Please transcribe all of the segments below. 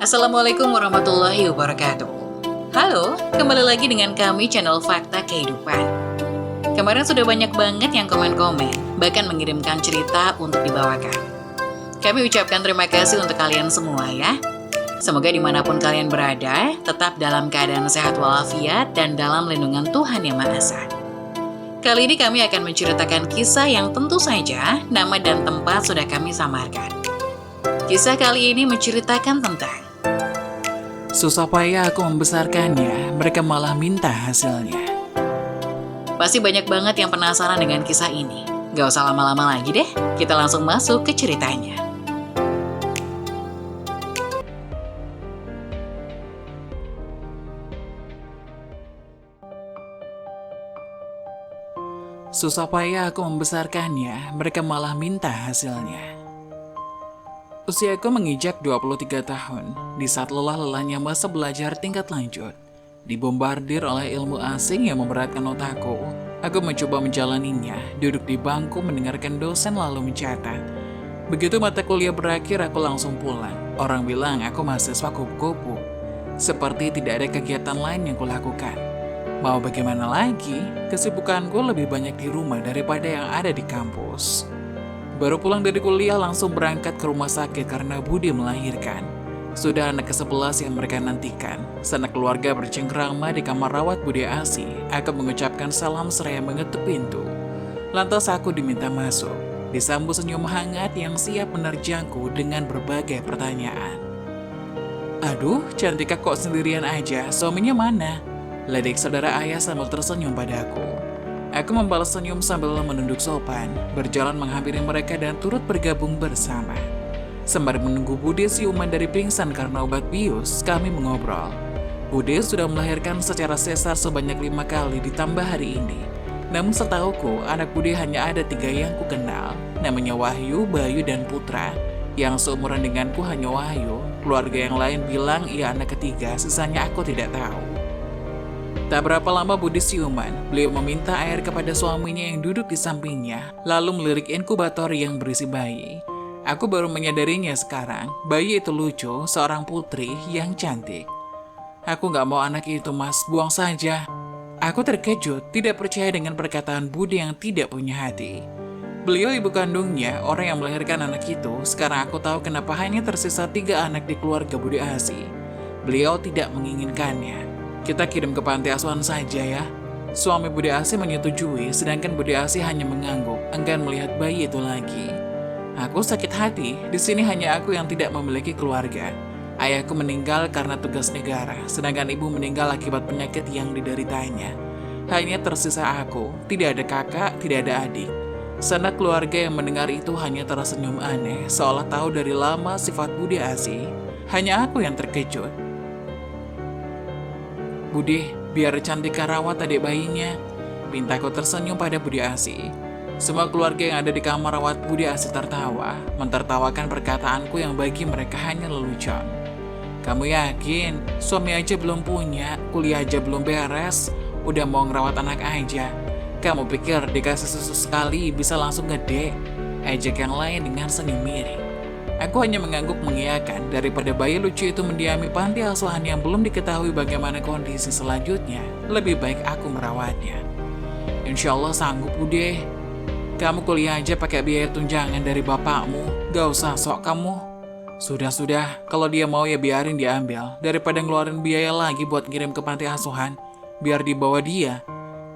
Assalamualaikum warahmatullahi wabarakatuh. Halo, kembali lagi dengan kami channel Fakta Kehidupan. Kemarin sudah banyak banget yang komen-komen, bahkan mengirimkan cerita untuk dibawakan. Kami ucapkan terima kasih untuk kalian semua ya. Semoga dimanapun kalian berada, tetap dalam keadaan sehat walafiat dan dalam lindungan Tuhan Yang Maha Esa. Kali ini kami akan menceritakan kisah yang tentu saja nama dan tempat sudah kami samarkan. Kisah kali ini menceritakan tentang susah payah aku membesarkannya, mereka malah minta hasilnya. Pasti banyak banget yang penasaran dengan kisah ini. Gak usah lama-lama lagi deh, kita langsung masuk ke ceritanya. Susah payah aku membesarkannya, mereka malah minta hasilnya. Usiaku menginjak 23 tahun, di saat lelah-lelahnya masa belajar tingkat lanjut. Dibombardir oleh ilmu asing yang memberatkan otakku, aku mencoba menjalaninya, duduk di bangku mendengarkan dosen lalu mencatat. Begitu mata kuliah berakhir, aku langsung pulang. Orang bilang aku mahasiswa kupu-kupu, seperti tidak ada kegiatan lain yang kulakukan. Mau bagaimana lagi, kesibukanku lebih banyak di rumah daripada yang ada di kampus. Baru pulang dari kuliah langsung berangkat ke rumah sakit karena Budi melahirkan. Sudah anak ke-11 yang mereka nantikan. Sanak keluarga bercengkrama di kamar rawat Budi Asi. Aku mengucapkan salam seraya mengetuk pintu. Lantas aku diminta masuk. Disambut senyum hangat yang siap menerjangku dengan berbagai pertanyaan. Aduh, Cantika kok sendirian aja, suaminya mana? Ledek saudara ayah sambil tersenyum padaku. Aku membalas senyum sambil menunduk sopan, berjalan menghampiri mereka dan turut bergabung bersama. Sembari menunggu Bude siuman dari pingsan karena obat bius, kami mengobrol. Bude sudah melahirkan secara sesar sebanyak 5 kali ditambah hari ini. Namun setauku, anak Bude hanya ada 3 yang ku kenal, namanya Wahyu, Bayu, dan Putra. Yang seumuran denganku hanya Wahyu, keluarga yang lain bilang ia anak ketiga, sisanya aku tidak tahu. Tak berapa lama Budi siuman, beliau meminta air kepada suaminya yang duduk di sampingnya, lalu melirik inkubator yang berisi bayi. Aku baru menyadarinya sekarang, bayi itu lucu, seorang putri yang cantik. Aku gak mau anak itu mas, buang saja. Aku terkejut, tidak percaya dengan perkataan Budi yang tidak punya hati. Beliau ibu kandungnya, orang yang melahirkan anak itu, sekarang aku tahu kenapa hanya tersisa 3 anak di keluarga Budi Asi. Beliau tidak menginginkannya. Kita kirim ke panti asuhan saja ya. Suami Budi Asi menyetujui, sedangkan Budi Asi hanya mengangguk, enggan melihat bayi itu lagi. Aku sakit hati, di sini hanya aku yang tidak memiliki keluarga. Ayahku meninggal karena tugas negara, sedangkan ibu meninggal akibat penyakit yang dideritanya. Hanya tersisa aku, tidak ada kakak, tidak ada adik. Sanak keluarga yang mendengar itu hanya tersenyum aneh, seolah tahu dari lama sifat Budi Asi. Hanya aku yang terkejut. Budi, biar Cantika rawat adik bayinya. Pintaku tersenyum pada Budi Asi. Semua keluarga yang ada di kamar rawat Budi Asi tertawa, mentertawakan perkataanku yang bagi mereka hanya lelucon. Kamu yakin? Suami aja belum punya, kuliah aja belum beres, udah mau ngerawat anak aja. Kamu pikir dikasih susu sekali bisa langsung gede? Ejek yang lain dengan senyum miring. Aku hanya mengangguk mengiyakan, daripada bayi lucu itu mendiami panti asuhan yang belum diketahui bagaimana kondisi selanjutnya, lebih baik aku merawatnya. Insya Allah sanggup Bude. Kamu kuliah aja pakai biaya tunjangan dari bapakmu, gak usah sok kamu. Sudah, kalau dia mau ya biarin dia ambil, daripada ngeluarin biaya lagi buat ngirim ke panti asuhan, biar dibawa dia.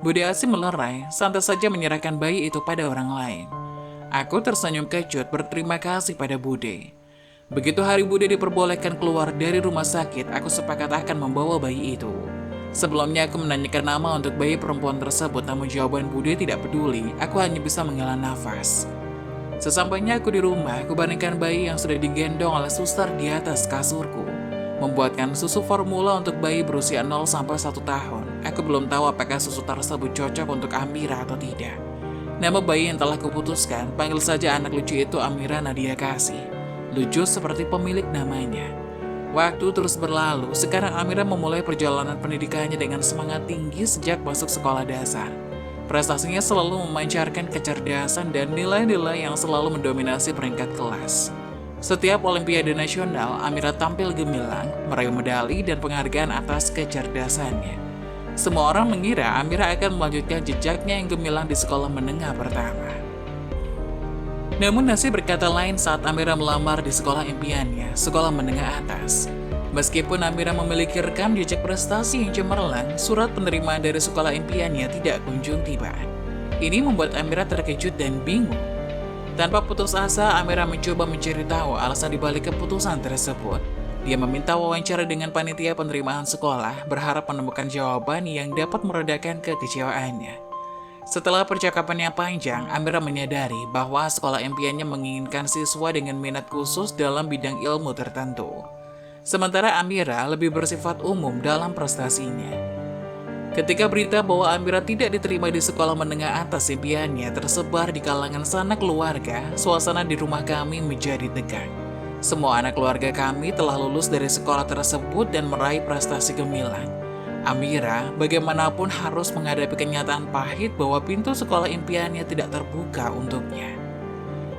Budi Asi melerai, santai saja menyerahkan bayi itu pada orang lain. Aku tersenyum kecut berterima kasih pada Bude. Begitu hari Bude diperbolehkan keluar dari rumah sakit, aku sepakat akan membawa bayi itu. Sebelumnya aku menanyakan nama untuk bayi perempuan tersebut, namun jawaban Bude tidak peduli, aku hanya bisa menghela nafas. Sesampainya aku di rumah, aku bandingkan bayi yang sudah digendong oleh suster di atas kasurku. Membuatkan susu formula untuk bayi berusia 0-1 tahun. Aku belum tahu apakah susu tersebut cocok untuk Amira atau tidak. Nama bayi yang telah kuputuskan, panggil saja anak lucu itu Amira Nadia Kasih. Lucu seperti pemilik namanya. Waktu terus berlalu, sekarang Amira memulai perjalanan pendidikannya dengan semangat tinggi sejak masuk sekolah dasar. Prestasinya selalu memancarkan kecerdasan dan nilai-nilai yang selalu mendominasi peringkat kelas. Setiap Olimpiade Nasional, Amira tampil gemilang, meraih medali dan penghargaan atas kecerdasannya. Semua orang mengira Amira akan melanjutkan jejaknya yang gemilang di sekolah menengah pertama. Namun nasib berkata lain saat Amira melamar di sekolah impiannya, sekolah menengah atas. Meskipun Amira memiliki rekam jejak prestasi yang cemerlang, surat penerimaan dari sekolah impiannya tidak kunjung tiba. Ini membuat Amira terkejut dan bingung. Tanpa putus asa, Amira mencoba mencari tahu alasan dibalik keputusan tersebut. Dia meminta wawancara dengan panitia penerimaan sekolah, berharap menemukan jawaban yang dapat meredakan kekecewaannya. Setelah percakapan yang panjang, Amira menyadari bahwa sekolah impiannya menginginkan siswa dengan minat khusus dalam bidang ilmu tertentu. Sementara Amira lebih bersifat umum dalam prestasinya. Ketika berita bahwa Amira tidak diterima di sekolah menengah atas impiannya tersebar di kalangan sanak keluarga, suasana di rumah kami menjadi tegang. Semua anak keluarga kami telah lulus dari sekolah tersebut dan meraih prestasi gemilang. Amira bagaimanapun harus menghadapi kenyataan pahit bahwa pintu sekolah impiannya tidak terbuka untuknya.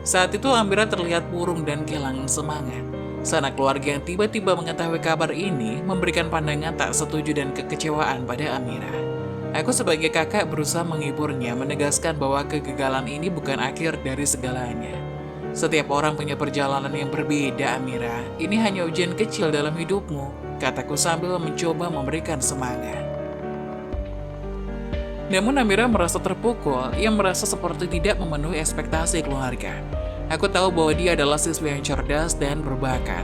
Saat itu Amira terlihat murung dan kehilangan semangat. Sanak keluarga yang tiba-tiba mengetahui kabar ini memberikan pandangan tak setuju dan kekecewaan pada Amira. Aku sebagai kakak berusaha menghiburnya, menegaskan bahwa kegagalan ini bukan akhir dari segalanya. Setiap orang punya perjalanan yang berbeda, Amira. Ini hanya ujian kecil dalam hidupmu, kataku sambil mencoba memberikan semangat. Namun Amira merasa terpukul, ia merasa seperti tidak memenuhi ekspektasi keluarga. Aku tahu bahwa dia adalah siswa yang cerdas dan berbakat.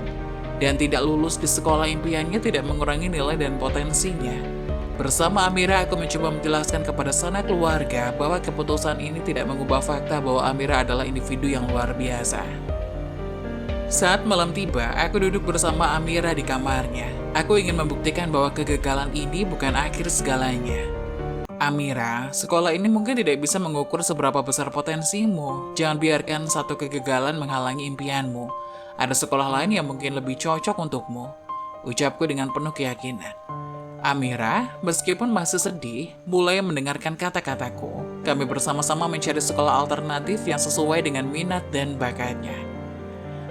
Dan tidak lulus di sekolah impiannya tidak mengurangi nilai dan potensinya. Bersama Amira, aku mencoba menjelaskan kepada sanak keluarga bahwa keputusan ini tidak mengubah fakta bahwa Amira adalah individu yang luar biasa. Saat malam tiba, aku duduk bersama Amira di kamarnya. Aku ingin membuktikan bahwa kegagalan ini bukan akhir segalanya. Amira, sekolah ini mungkin tidak bisa mengukur seberapa besar potensimu. Jangan biarkan satu kegagalan menghalangi impianmu. Ada sekolah lain yang mungkin lebih cocok untukmu, ucapku dengan penuh keyakinan. Amira, meskipun masih sedih, mulai mendengarkan kata-kataku. Kami bersama-sama mencari sekolah alternatif yang sesuai dengan minat dan bakatnya.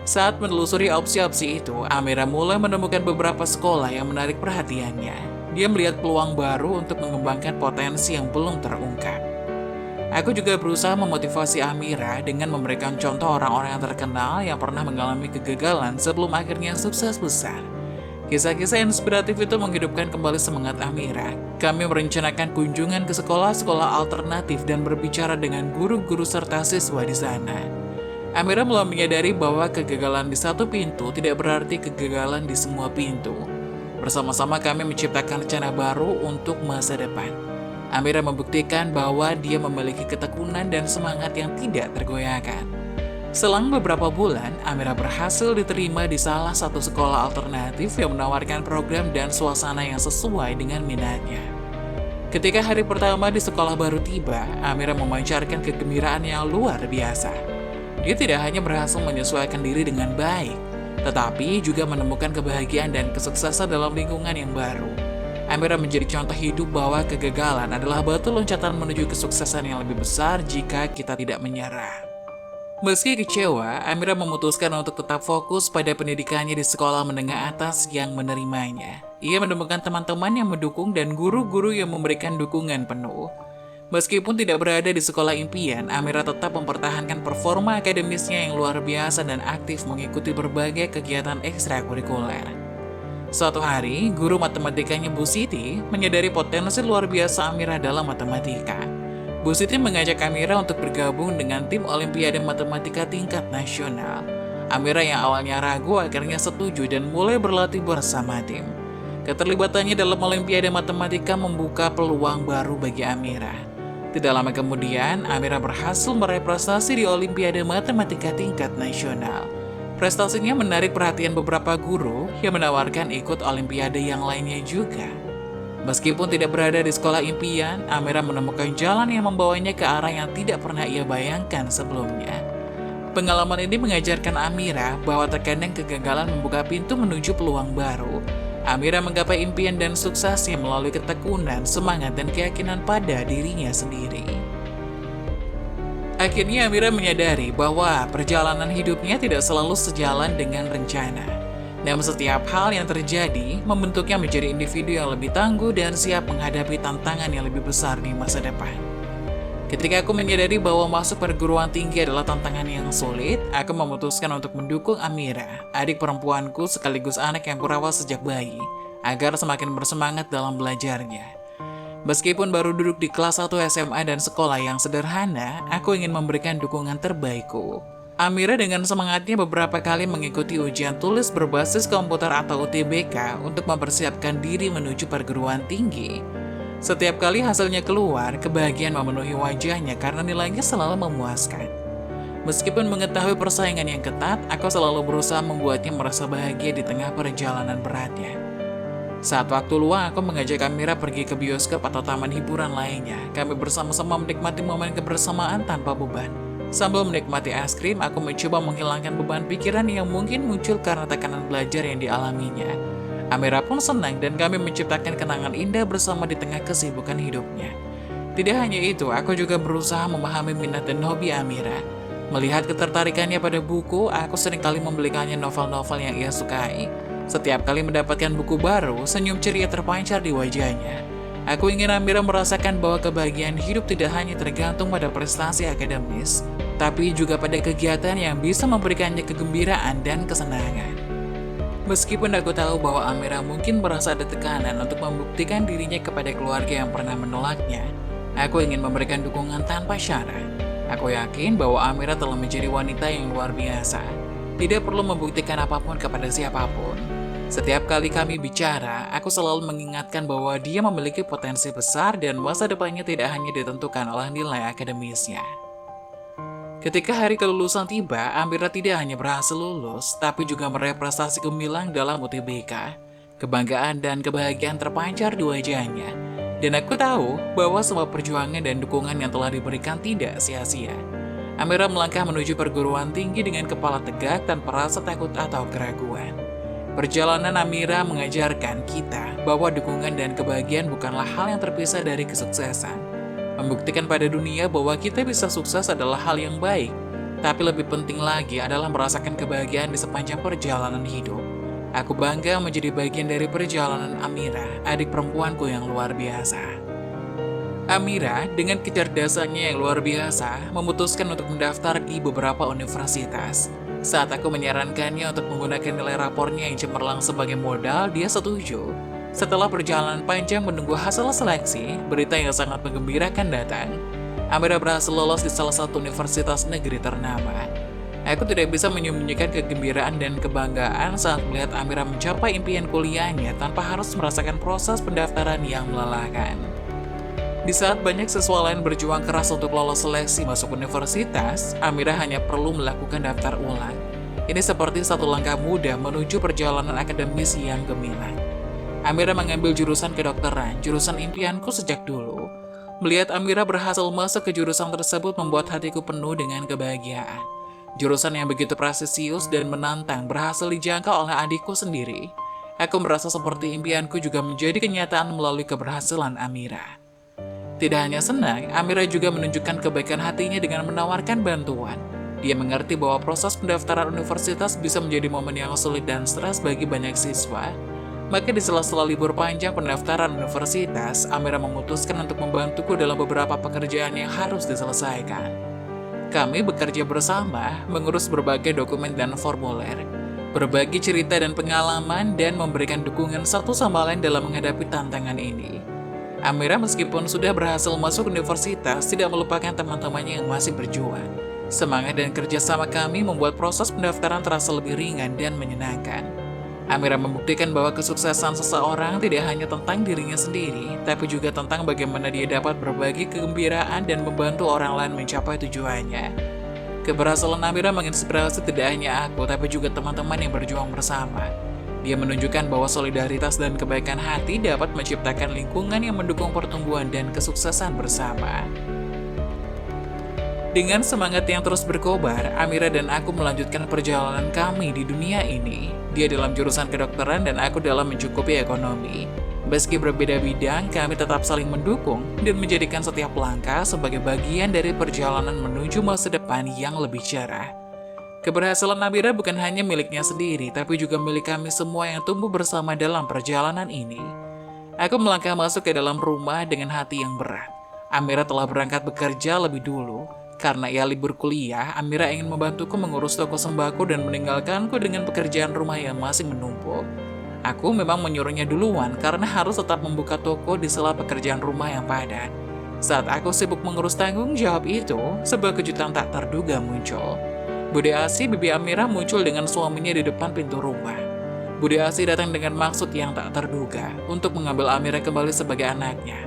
Saat menelusuri opsi-opsi itu, Amira mulai menemukan beberapa sekolah yang menarik perhatiannya. Dia melihat peluang baru untuk mengembangkan potensi yang belum terungkap. Aku juga berusaha memotivasi Amira dengan memberikan contoh orang-orang yang terkenal yang pernah mengalami kegagalan sebelum akhirnya sukses besar. Kisah-kisah inspiratif itu menghidupkan kembali semangat Amira. Kami merencanakan kunjungan ke sekolah-sekolah alternatif dan berbicara dengan guru-guru serta siswa di sana. Amira mulai menyadari bahwa kegagalan di satu pintu tidak berarti kegagalan di semua pintu. Bersama-sama kami menciptakan rencana baru untuk masa depan. Amira membuktikan bahwa dia memiliki ketekunan dan semangat yang tidak tergoyahkan. Selang beberapa bulan, Amira berhasil diterima di salah satu sekolah alternatif yang menawarkan program dan suasana yang sesuai dengan minatnya. Ketika hari pertama di sekolah baru tiba, Amira memancarkan kegembiraan yang luar biasa. Dia tidak hanya berhasil menyesuaikan diri dengan baik, tetapi juga menemukan kebahagiaan dan kesuksesan dalam lingkungan yang baru. Amira menjadi contoh hidup bahwa kegagalan adalah batu loncatan menuju kesuksesan yang lebih besar jika kita tidak menyerah. Meski kecewa, Amira memutuskan untuk tetap fokus pada pendidikannya di sekolah menengah atas yang menerimanya. Ia menemukan teman-teman yang mendukung dan guru-guru yang memberikan dukungan penuh. Meskipun tidak berada di sekolah impian, Amira tetap mempertahankan performa akademisnya yang luar biasa dan aktif mengikuti berbagai kegiatan ekstrakurikuler. Suatu hari, guru matematikanya Bu Siti menyadari potensi luar biasa Amira dalam matematika. Bu Siti mengajak Amira untuk bergabung dengan tim Olimpiade Matematika tingkat nasional. Amira yang awalnya ragu akhirnya setuju dan mulai berlatih bersama tim. Keterlibatannya dalam Olimpiade Matematika membuka peluang baru bagi Amira. Tidak lama kemudian, Amira berhasil meraih prestasi di Olimpiade Matematika tingkat nasional. Prestasinya menarik perhatian beberapa guru yang menawarkan ikut Olimpiade yang lainnya juga. Meskipun tidak berada di sekolah impian, Amira menemukan jalan yang membawanya ke arah yang tidak pernah ia bayangkan sebelumnya. Pengalaman ini mengajarkan Amira bahwa terkadang kegagalan membuka pintu menuju peluang baru. Amira menggapai impian dan suksesnya melalui ketekunan, semangat, dan keyakinan pada dirinya sendiri. Akhirnya Amira menyadari bahwa perjalanan hidupnya tidak selalu sejalan dengan rencana. Namun setiap hal yang terjadi membentuknya menjadi individu yang lebih tangguh dan siap menghadapi tantangan yang lebih besar di masa depan. Ketika aku menyadari bahwa masuk perguruan tinggi adalah tantangan yang sulit, aku memutuskan untuk mendukung Amira, adik perempuanku sekaligus anak yang kurawat sejak bayi, agar semakin bersemangat dalam belajarnya. Meskipun baru duduk di kelas 1 SMA dan sekolah yang sederhana, aku ingin memberikan dukungan terbaikku. Amira dengan semangatnya beberapa kali mengikuti ujian tulis berbasis komputer atau UTBK untuk mempersiapkan diri menuju perguruan tinggi. Setiap kali hasilnya keluar, kebahagiaan memenuhi wajahnya karena nilainya selalu memuaskan. Meskipun mengetahui persaingan yang ketat, aku selalu berusaha membuatnya merasa bahagia di tengah perjalanan beratnya. Saat waktu luang, aku mengajak Amira pergi ke bioskop atau taman hiburan lainnya. Kami bersama-sama menikmati momen kebersamaan tanpa beban. Sambil menikmati es krim, aku mencoba menghilangkan beban pikiran yang mungkin muncul karena tekanan belajar yang dialaminya. Amira pun senang dan kami menciptakan kenangan indah bersama di tengah kesibukan hidupnya. Tidak hanya itu, aku juga berusaha memahami minat dan hobi Amira. Melihat ketertarikannya pada buku, aku seringkali membelikannya novel-novel yang ia sukai. Setiap kali mendapatkan buku baru, senyum ceria terpancar di wajahnya. Aku ingin Amira merasakan bahwa kebahagiaan hidup tidak hanya tergantung pada prestasi akademis, tapi juga pada kegiatan yang bisa memberikannya kegembiraan dan kesenangan. Meskipun aku tahu bahwa Amira mungkin merasa ada tekanan untuk membuktikan dirinya kepada keluarga yang pernah menolaknya, aku ingin memberikan dukungan tanpa syarat. Aku yakin bahwa Amira telah menjadi wanita yang luar biasa. Tidak perlu membuktikan apapun kepada siapapun. Setiap kali kami bicara, aku selalu mengingatkan bahwa dia memiliki potensi besar dan masa depannya tidak hanya ditentukan oleh nilai akademisnya. Ketika hari kelulusan tiba, Amira tidak hanya berhasil lulus, tapi juga meraih prestasi gemilang dalam UTBK. Kebanggaan dan kebahagiaan terpancar di wajahnya. Dan aku tahu bahwa semua perjuangan dan dukungan yang telah diberikan tidak sia-sia. Amira melangkah menuju perguruan tinggi dengan kepala tegak tanpa rasa takut atau keraguan. Perjalanan Amira mengajarkan kita bahwa dukungan dan kebahagiaan bukanlah hal yang terpisah dari kesuksesan. Membuktikan pada dunia bahwa kita bisa sukses adalah hal yang baik, tapi lebih penting lagi adalah merasakan kebahagiaan di sepanjang perjalanan hidup. Aku bangga menjadi bagian dari perjalanan Amira, adik perempuanku yang luar biasa. Amira, dengan kecerdasannya yang luar biasa, memutuskan untuk mendaftar di beberapa universitas. Saat aku menyarankannya untuk menggunakan nilai rapornya yang cemerlang sebagai modal, dia setuju. Setelah perjalanan panjang menunggu hasil seleksi, berita yang sangat menggembirakan datang. Amira berhasil lolos di salah satu universitas negeri ternama. Aku tidak bisa menyembunyikan kegembiraan dan kebanggaan saat melihat Amira mencapai impian kuliahnya tanpa harus merasakan proses pendaftaran yang melelahkan. Di saat banyak siswa lain berjuang keras untuk lolos seleksi masuk universitas, Amira hanya perlu melakukan daftar ulang. Ini seperti satu langkah mudah menuju perjalanan akademis yang gemilang. Amira mengambil jurusan kedokteran, jurusan impianku sejak dulu. Melihat Amira berhasil masuk ke jurusan tersebut membuat hatiku penuh dengan kebahagiaan. Jurusan yang begitu prestisius dan menantang berhasil dijangkau oleh adikku sendiri. Aku merasa seperti impianku juga menjadi kenyataan melalui keberhasilan Amira. Tidak hanya senang, Amira juga menunjukkan kebaikan hatinya dengan menawarkan bantuan. Dia mengerti bahwa proses pendaftaran universitas bisa menjadi momen yang sulit dan stres bagi banyak siswa. Maka di sela-sela libur panjang pendaftaran universitas, Amira memutuskan untuk membantuku dalam beberapa pekerjaan yang harus diselesaikan. Kami bekerja bersama, mengurus berbagai dokumen dan formulir, berbagi cerita dan pengalaman, dan memberikan dukungan satu sama lain dalam menghadapi tantangan ini. Amira meskipun sudah berhasil masuk universitas, tidak melupakan teman-temannya yang masih berjuang. Semangat dan kerjasama kami membuat proses pendaftaran terasa lebih ringan dan menyenangkan. Amira membuktikan bahwa kesuksesan seseorang tidak hanya tentang dirinya sendiri, tapi juga tentang bagaimana dia dapat berbagi kegembiraan dan membantu orang lain mencapai tujuannya. Keberhasilan Amira menginspirasi tidak hanya aku, tapi juga teman-teman yang berjuang bersama. Dia menunjukkan bahwa solidaritas dan kebaikan hati dapat menciptakan lingkungan yang mendukung pertumbuhan dan kesuksesan bersama. Dengan semangat yang terus berkobar, Amira dan aku melanjutkan perjalanan kami di dunia ini. Dia dalam jurusan kedokteran dan aku dalam mencukupi ekonomi. Meski berbeda bidang, kami tetap saling mendukung dan menjadikan setiap langkah sebagai bagian dari perjalanan menuju masa depan yang lebih cerah. Keberhasilan Amira bukan hanya miliknya sendiri, tapi juga milik kami semua yang tumbuh bersama dalam perjalanan ini. Aku melangkah masuk ke dalam rumah dengan hati yang berat. Amira telah berangkat bekerja lebih dulu. Karena ia libur kuliah, Amira ingin membantuku mengurus toko sembako dan meninggalkanku dengan pekerjaan rumah yang masih menumpuk. Aku memang menyuruhnya duluan karena harus tetap membuka toko di sela pekerjaan rumah yang padat. Saat aku sibuk mengurus tanggung jawab itu, sebuah kejutan tak terduga muncul. Bude Asi, bibi Amira muncul dengan suaminya di depan pintu rumah. Bude Asi datang dengan maksud yang tak terduga untuk mengambil Amira kembali sebagai anaknya.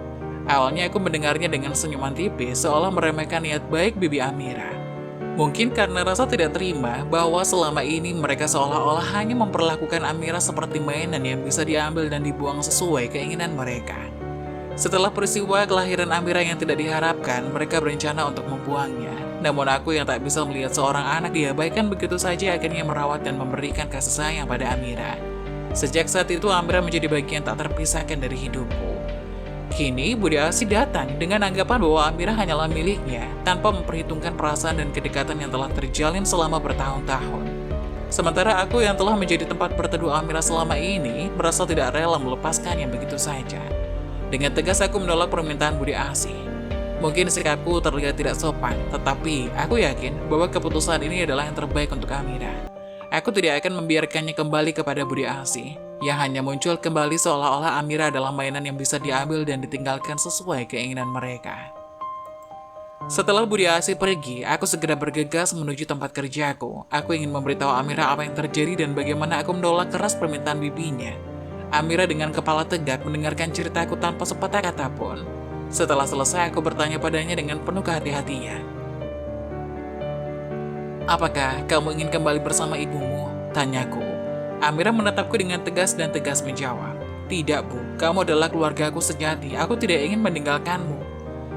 Awalnya aku mendengarnya dengan senyuman tipis seolah meremehkan niat baik bibi Amira. Mungkin karena rasa tidak terima bahwa selama ini mereka seolah-olah hanya memperlakukan Amira seperti mainan yang bisa diambil dan dibuang sesuai keinginan mereka. Setelah peristiwa kelahiran Amira yang tidak diharapkan, mereka berencana untuk membuangnya. Namun aku yang tak bisa melihat seorang anak diabaikan begitu saja akhirnya merawat dan memberikan kasih sayang pada Amira. Sejak saat itu Amira menjadi bagian tak terpisahkan dari hidupku. Kini Bude Asi datang dengan anggapan bahwa Amira hanyalah miliknya tanpa memperhitungkan perasaan dan kedekatan yang telah terjalin selama bertahun-tahun. Sementara aku yang telah menjadi tempat berteduh Amira selama ini merasa tidak rela melepaskannya begitu saja. Dengan tegas aku menolak permintaan Bude Asi. Mungkin sikapku terlihat tidak sopan, tetapi aku yakin bahwa keputusan ini adalah yang terbaik untuk Amira. Aku tidak akan membiarkannya kembali kepada Bude Asi, yang hanya muncul kembali seolah-olah Amira adalah mainan yang bisa diambil dan ditinggalkan sesuai keinginan mereka. Setelah Bude Asi pergi, aku segera bergegas menuju tempat kerjaku. Aku ingin memberitahu Amira apa yang terjadi dan bagaimana aku menolak keras permintaan bibinya. Amira dengan kepala tegak mendengarkan ceritaku tanpa sepatah kata pun. Setelah selesai, aku bertanya padanya dengan penuh kehati-hatian. "Apakah kamu ingin kembali bersama ibumu?" tanyaku. Amira menatapku dengan tegas dan tegas menjawab, "Tidak, Bu. Kamu adalah keluargaku sejati. Aku tidak ingin meninggalkanmu."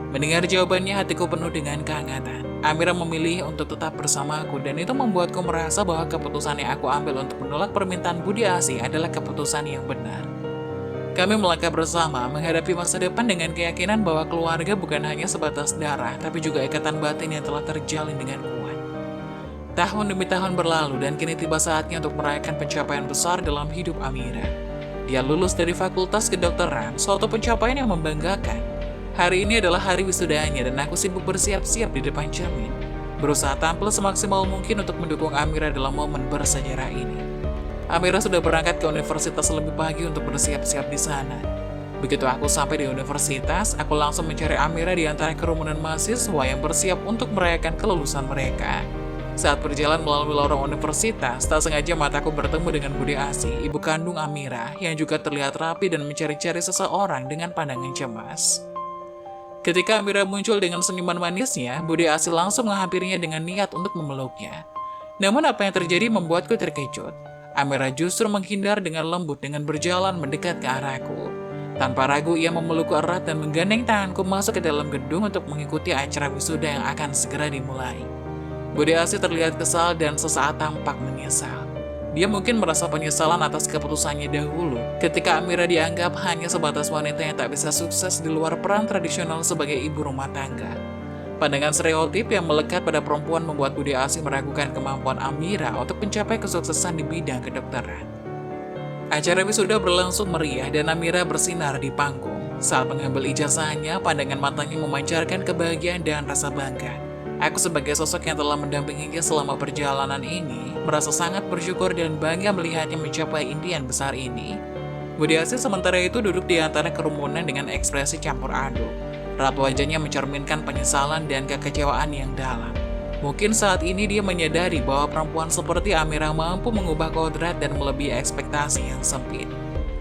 Mendengar jawabannya, hatiku penuh dengan kehangatan. Amira memilih untuk tetap bersamaku dan itu membuatku merasa bahwa keputusan yang aku ambil untuk menolak permintaan Bude Asi adalah keputusan yang benar. Kami melangkah bersama menghadapi masa depan dengan keyakinan bahwa keluarga bukan hanya sebatas darah, tapi juga ikatan batin yang telah terjalin dengan kuat. Tahun demi tahun berlalu dan kini tiba saatnya untuk merayakan pencapaian besar dalam hidup Amira. Dia lulus dari Fakultas Kedokteran, suatu pencapaian yang membanggakan. Hari ini adalah hari wisudanya dan aku sibuk bersiap-siap di depan cermin, berusaha tampil semaksimal mungkin untuk mendukung Amira dalam momen bersejarah ini. Amira sudah berangkat ke universitas lebih pagi untuk bersiap-siap di sana. Begitu aku sampai di universitas, aku langsung mencari Amira di antara kerumunan mahasiswa yang bersiap untuk merayakan kelulusan mereka. Saat berjalan melalui lorong universitas, tak sengaja mataku bertemu dengan Bude Asi, ibu kandung Amira, yang juga terlihat rapi dan mencari-cari seseorang dengan pandangan cemas. Ketika Amira muncul dengan senyuman manisnya, Bude Asi langsung menghampirinya dengan niat untuk memeluknya. Namun apa yang terjadi membuatku terkejut. Amira justru menghindar dengan lembut dengan berjalan mendekat ke arahku. Tanpa ragu ia memelukku erat dan menggandeng tanganku masuk ke dalam gedung untuk mengikuti acara wisuda yang akan segera dimulai. Bude Asi terlihat kesal dan sesaat tampak menyesal. Dia mungkin merasa penyesalan atas keputusannya dahulu ketika Amira dianggap hanya sebatas wanita yang tak bisa sukses di luar peran tradisional sebagai ibu rumah tangga. Pandangan stereotip yang melekat pada perempuan membuat Bude Asi meragukan kemampuan Amira untuk mencapai kesuksesan di bidang kedokteran. Acara wisuda berlangsung meriah dan Amira bersinar di panggung. Saat mengambil ijazahnya, pandangan matanya memancarkan kebahagiaan dan rasa bangga. Aku sebagai sosok yang telah mendampinginya selama perjalanan ini, merasa sangat bersyukur dan bangga melihatnya mencapai impian besar ini. Bude Asi sementara itu duduk di antara kerumunan dengan ekspresi campur aduk. Raut wajahnya mencerminkan penyesalan dan kekecewaan yang dalam. Mungkin saat ini dia menyadari bahwa perempuan seperti Amira mampu mengubah kodrat dan melebihi ekspektasi yang sempit.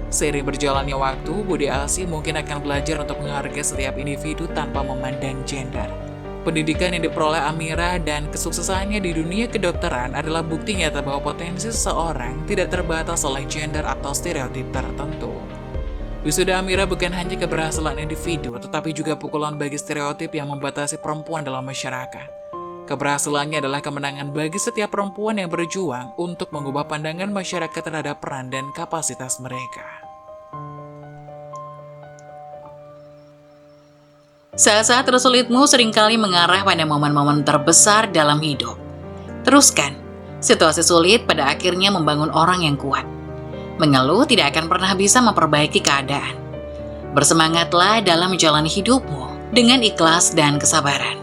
Seiring berjalannya waktu, Bude Asi mungkin akan belajar untuk menghargai setiap individu tanpa memandang gender. Pendidikan yang diperoleh Amira dan kesuksesannya di dunia kedokteran adalah bukti nyata bahwa potensi seseorang tidak terbatas oleh gender atau stereotip tertentu. Wisuda Amira bukan hanya keberhasilan individu, tetapi juga pukulan bagi stereotip yang membatasi perempuan dalam masyarakat. Keberhasilannya adalah kemenangan bagi setiap perempuan yang berjuang untuk mengubah pandangan masyarakat terhadap peran dan kapasitas mereka. Saat-saat tersulitmu seringkali mengarah pada momen-momen terbesar dalam hidup. Teruskan, situasi sulit pada akhirnya membangun orang yang kuat. Mengeluh tidak akan pernah bisa memperbaiki keadaan. Bersemangatlah dalam menjalani hidupmu dengan ikhlas dan kesabaran.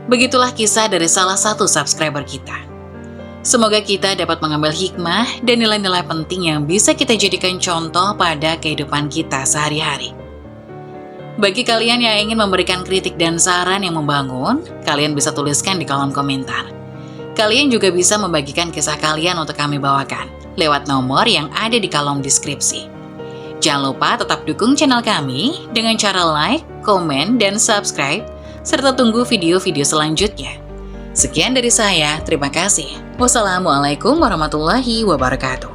Begitulah kisah dari salah satu subscriber kita. Semoga kita dapat mengambil hikmah dan nilai-nilai penting yang bisa kita jadikan contoh pada kehidupan kita sehari-hari. Bagi kalian yang ingin memberikan kritik dan saran yang membangun, kalian bisa tuliskan di kolom komentar. Kalian juga bisa membagikan kisah kalian untuk kami bawakan lewat nomor yang ada di kolom deskripsi. Jangan lupa tetap dukung channel kami dengan cara like, komen, dan subscribe, serta tunggu video-video selanjutnya. Sekian dari saya, terima kasih. Wassalamualaikum warahmatullahi wabarakatuh.